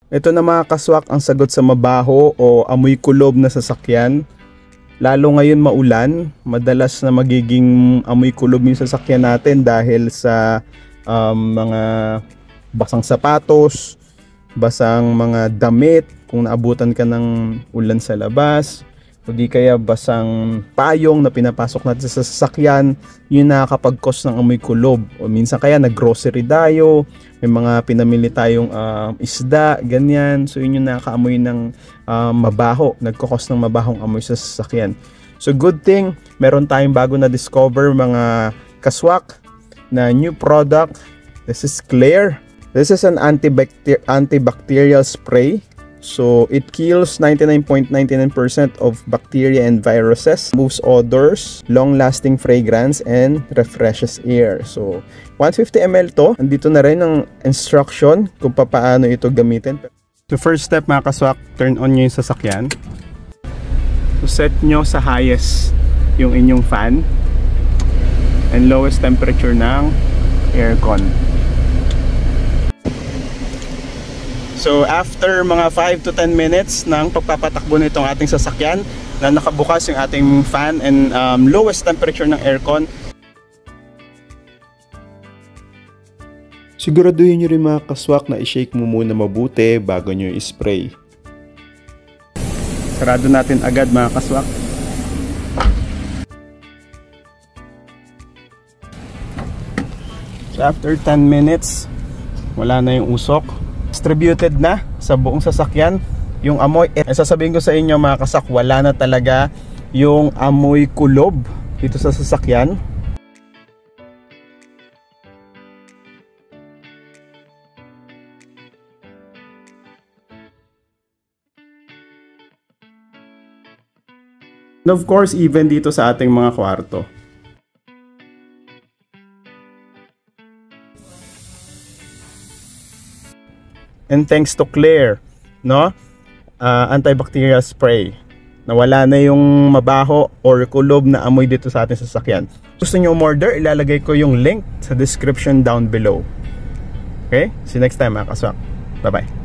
Ito na mga kaswak ang sagot sa mabaho o amoy kulob na sasakyan. Lalo ngayon maulan, madalas na magiging amoy kulob yung sasakyan natin dahil sa mga basang sapatos, basang mga damit, kung naabutan ka ng ulan sa labas, o di kaya basang payong na pinapasok natin sa sasakyan, yun nakakapag-cause ng amoy kulob. O minsan kaya nag-grocery tayo, may mga pinamili tayong isda, ganyan. So yun yung nakakaamoy ng mabaho, nagkakos ng mabahong amoy sa sasakyan. So good thing, meron tayong bago na discover mga kaswak na new product. This is Claire. This is an antibacterial spray. So it kills 99.99% of bacteria and viruses, moves odors, long-lasting fragrance, and refreshes air. So 150 ml to. Andito na rin ang instruction kung paano ito gamitin. So first step mga kaswak, turn on nyo yung sasakyan. So set nyo sa highest yung inyong fan and lowest temperature ng aircon. So after mga 5 to 10 minutes ng pagpapatakbo nitong ating sasakyan na nakabukas yung ating fan and lowest temperature ng aircon, siguraduhin nyo rin mga kaswak na i-shake mo muna mabuti bago nyo i-spray. Sarado natin agad mga kaswak. So after 10 minutes, wala na yung usok. Distributed na sa buong sasakyan yung amoy. Sasabihin ko sa inyo mga kasak, wala na talaga yung amoy kulob dito sa sasakyan. And of course, even dito sa ating mga kwarto. And thanks to Claire, no? Antibacterial spray. Nawala na yung mabaho or kulob na amoy dito sa ating sasakyan. Gusto nyo umorder, ilalagay ko yung link sa description down below. Okay? See you next time mga kaswak. Bye-bye.